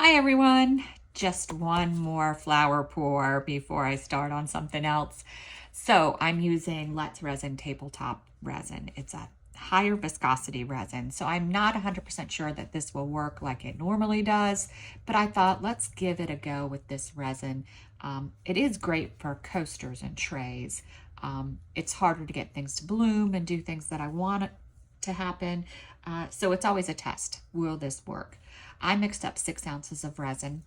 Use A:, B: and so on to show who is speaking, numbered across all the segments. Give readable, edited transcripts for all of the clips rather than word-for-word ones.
A: Hi everyone, just one more flower pour before I start on something else. So I'm using Let's Resin Tabletop Resin. It's a higher viscosity resin, so I'm not 100% sure that this will work like it normally does, but I thought let's give it a go with this resin. It is great for coasters and trays. It's harder to get things to bloom and do things that I want to happen. So it's always a test. Will this work? I mixed up 6 ounces of resin.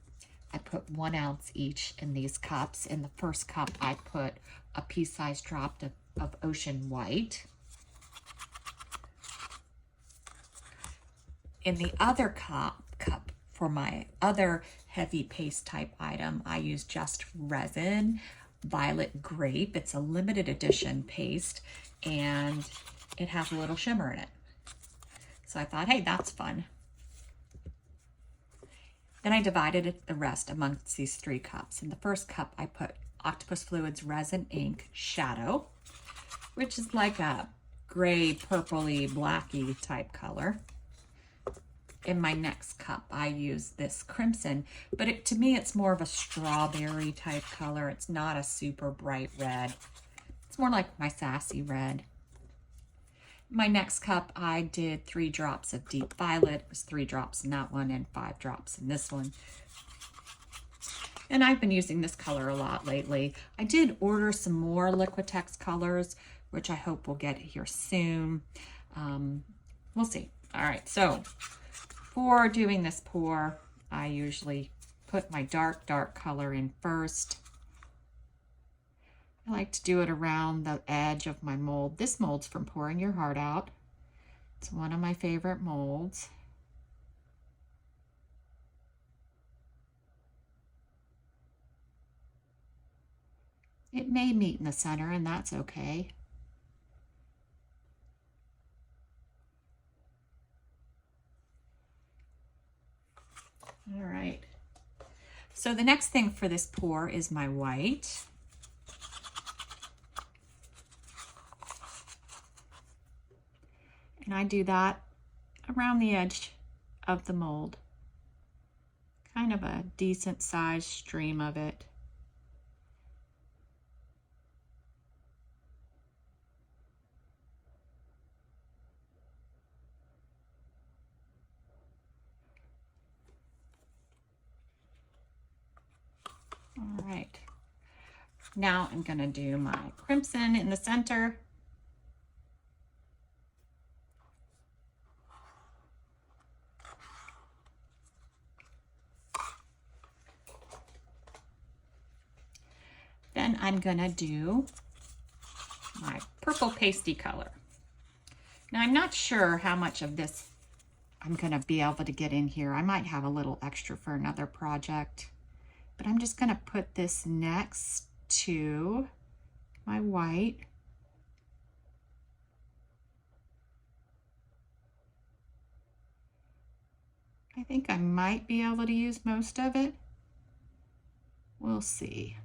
A: I put 1 ounce each in these cups. In the first cup, I put a pea-sized drop of ocean white. In the other cup for my other heavy paste type item, I use Just Resin Violet Grape. It's a limited edition paste and it has a little shimmer in it. So I thought, hey, that's fun. Then I divided the rest amongst these 3 cups. In the first cup, I put Octopus Fluids Resin Ink Shadow, which is like a gray, purpley, blacky type color. In my next cup, I use this Crimson, but to me, it's more of a strawberry type color. It's not a super bright red. It's more like my Sassy Red. My next cup, I did 3 drops of Deep Violet. It was 3 drops in that one and 5 drops in this one. And I've been using this color a lot lately. I did order some more Liquitex colors, which I hope will get here soon. We'll see. All right, so for doing this pour, I usually put my dark color in first. I like to do it around the edge of my mold. This mold's from Pouring Your Heart Out. It's one of my favorite molds. It may meet in the center, and that's okay. All right. So the next thing for this pour is my white. And I do that around the edge of the mold. Kind of a decent sized stream of it. All right. Now I'm going to do my Crimson in the center. Then I'm going to do my purple pasty color. Now I'm not sure how much of this I'm going to be able to get in here. I might have a little extra for another project, but I'm just going to put this next to my white. I think I might be able to use most of it. We'll see.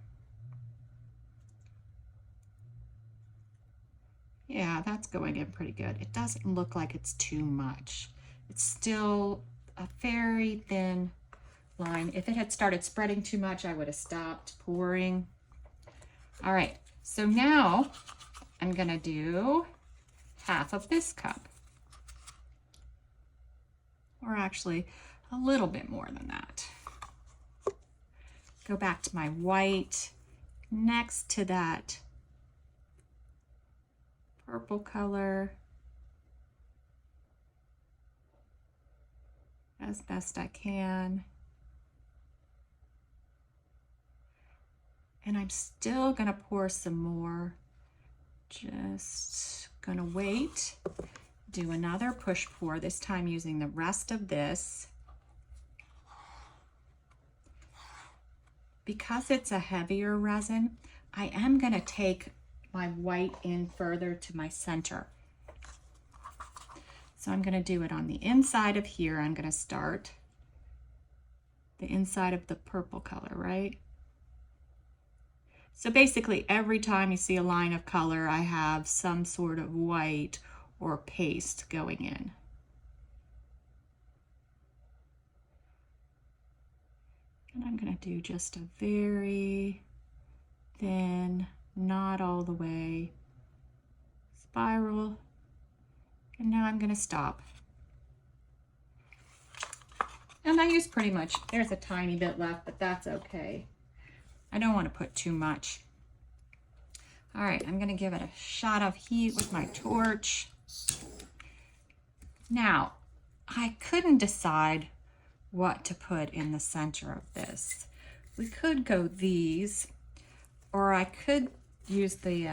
A: Yeah, that's going in pretty good. It doesn't look like it's too much. It's still a very thin line. If it had started spreading too much, I would have stopped pouring. All right, so now I'm gonna do half of this cup. Or actually a little bit more than that. Go back to my white next to that purple color as best I can. And I'm still gonna pour some more. Just gonna wait. Do another push pour, this time using the rest of this. Because it's a heavier resin, I am gonna take my white in further to my center. So I'm gonna do it on the inside of here. I'm gonna start the inside of the purple color, right? So basically every time you see a line of color, I have some sort of white or paste going in. And I'm going to do just a very thin, not all the way spiral. And now I'm going to stop. And I use pretty much, there's a tiny bit left, but that's okay. I don't want to put too much. All right, I'm going to give it a shot of heat with my torch. Now, I couldn't decide what to put in the center of this. We could go these, or I could use the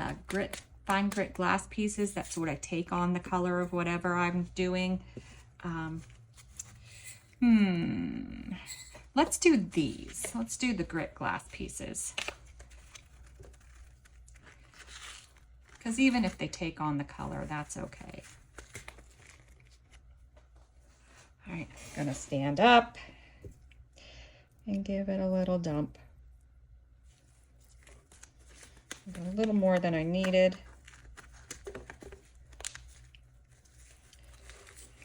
A: fine grit glass pieces that sort of take on the color of whatever I'm doing. Let's do these. Let's do the grit glass pieces. Because even if they take on the color, that's okay. All right, I'm gonna stand up and give it a little dump. A little more than I needed.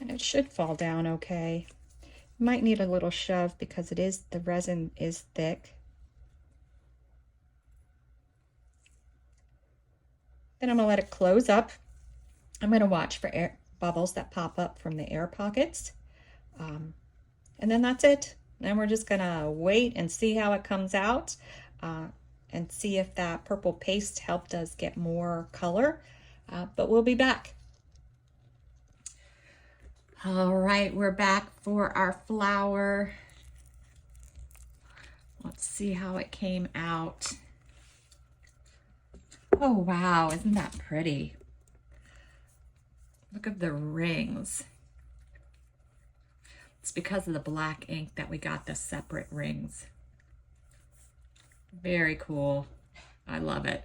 A: And it should fall down okay. Might need a little shove because the resin is thick. Then I'm gonna let it close up. I'm gonna watch for air bubbles that pop up from the air pockets. And then that's it. Then we're just gonna wait and see how it comes out and see if that purple paste helped us get more color. But we'll be back. All right, we're back for our flower. Let's see how it came out. Oh, wow, isn't that pretty? Look at the rings. It's because of the black ink that we got the separate rings. Very cool. I love it.